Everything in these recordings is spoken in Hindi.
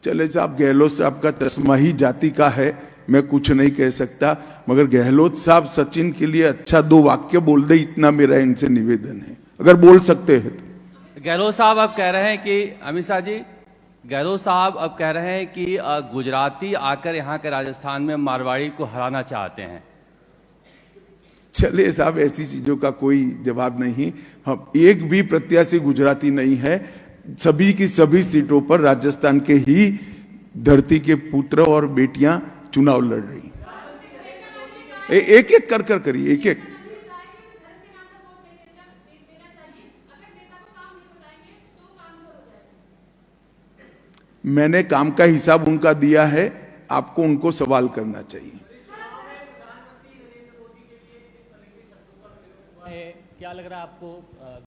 चले साहब, गहलोत साहब का चश्मा ही जाति का है, मैं कुछ नहीं कह सकता, मगर गहलोत साहब सचिन के लिए अच्छा 2 वाक्य बोल दे, इतना मेरा इनसे निवेदन है, अगर बोल सकते हैं तो। गहलोत साहब अब कह रहे हैं कि अमित शाह जी, गहलोत साहब अब कह रहे हैं कि गुजराती आकर यहाँ के राजस्थान में मारवाड़ी को हराना चाहते हैं। चलिए साहब, ऐसी चीजों का कोई जवाब नहीं। हम एक भी प्रत्याशी गुजराती नहीं है, सभी की सभी सीटों पर राजस्थान के ही धरती के पुत्र और बेटियां चुनाव लड़ रही। एक एक कर करिए, एक एक। मैंने काम का हिसाब उनका दिया है, आपको उनको सवाल करना चाहिए। क्या लग रहा है आपको,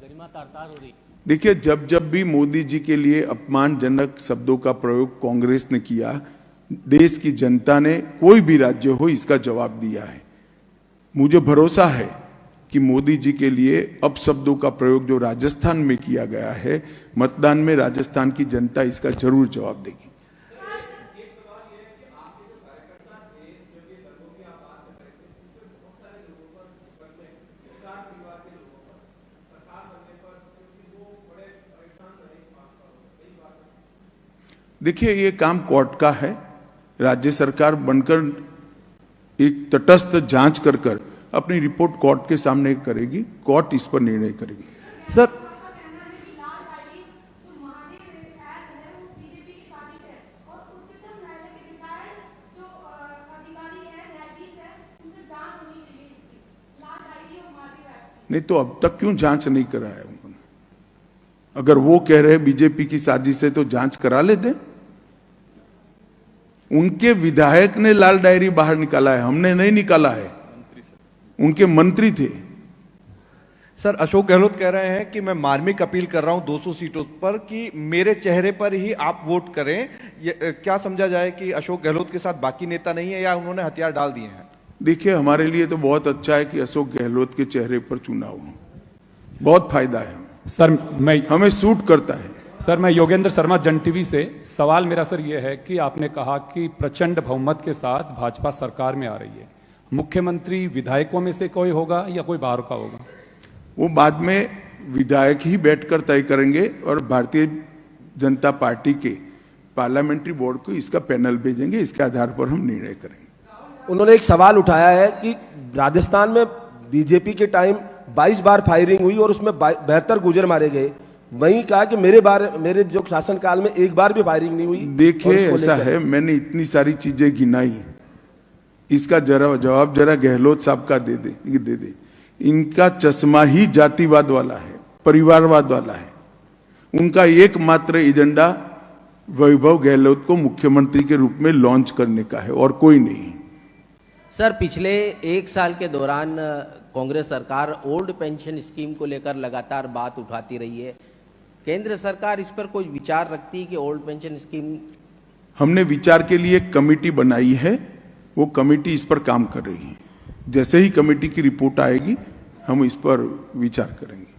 गरिमा तार-तार हो रही? देखिए, जब जब भी मोदी जी के लिए अपमानजनक शब्दों का प्रयोग कांग्रेस ने किया, देश की जनता ने, कोई भी राज्य हो, इसका जवाब दिया है। मुझे भरोसा है कि मोदी जी के लिए अपशब्दों का प्रयोग जो राजस्थान में किया गया है, मतदान में राजस्थान की जनता इसका जरूर जवाब देगी। देखिए, ये काम कोर्ट का है, राज्य सरकार बनकर एक तटस्थ जांच कर अपनी रिपोर्ट कोर्ट के सामने करेगी, कोर्ट इस पर निर्णय करेगी। सर, नहीं तो अब तक क्यों जांच नहीं कराया उन्होंने? अगर वो कह रहे बीजेपी की साजिश है तो जांच करा लेते। उनके विधायक ने लाल डायरी बाहर निकाला है, हमने नहीं निकाला है, उनके मंत्री थे। सर, अशोक गहलोत कह रहे हैं कि मैं मार्मिक अपील कर रहा हूं 200 सीटों पर कि मेरे चेहरे पर ही आप वोट करें। क्या समझा जाए कि अशोक गहलोत के साथ बाकी नेता नहीं है या उन्होंने हथियार डाल दिए हैं? देखिए, हमारे लिए तो बहुत अच्छा है कि अशोक गहलोत के चेहरे पर चुनाव हो, बहुत फायदा है सर। हमें सूट करता है। सर, मैं योगेंद्र शर्मा, जन टीवी से। सवाल मेरा सर ये है कि आपने कहा कि प्रचंड बहुमत के साथ भाजपा सरकार में आ रही है, मुख्यमंत्री विधायकों में से कोई होगा या कोई बाहर का होगा? वो बाद में विधायक ही बैठकर तय करेंगे और भारतीय जनता पार्टी के पार्लियामेंट्री बोर्ड को इसका पैनल भेजेंगे, इसके आधार पर हम निर्णय करेंगे। उन्होंने एक सवाल उठाया है कि राजस्थान में बीजेपी के टाइम 22 बार फायरिंग हुई और उसमें 72 गुर्जर मारे गए। वहीं कहा कि मेरे जो शासनकाल में एक बार भी फायरिंग नहीं हुई। देखिए, ऐसा है, मैंने इतनी सारी चीजें गिनाई, इसका जवाब जरा गहलोत साहब का दे दे। इनका चश्मा ही जातिवाद वाला है, परिवारवाद वाला है। उनका एकमात्र एजेंडा वैभव गहलोत को मुख्यमंत्री के रूप में लॉन्च करने का है और कोई नहीं। सर, पिछले 1 साल के दौरान कांग्रेस सरकार ओल्ड पेंशन स्कीम को लेकर लगातार बात उठाती रही है। केंद्र सरकार इस पर कोई विचार रखती है कि ओल्ड पेंशन स्कीम? हमने विचार के लिए एक कमेटी बनाई है, वो कमेटी इस पर काम कर रही है। जैसे ही कमेटी की रिपोर्ट आएगी हम इस पर विचार करेंगे।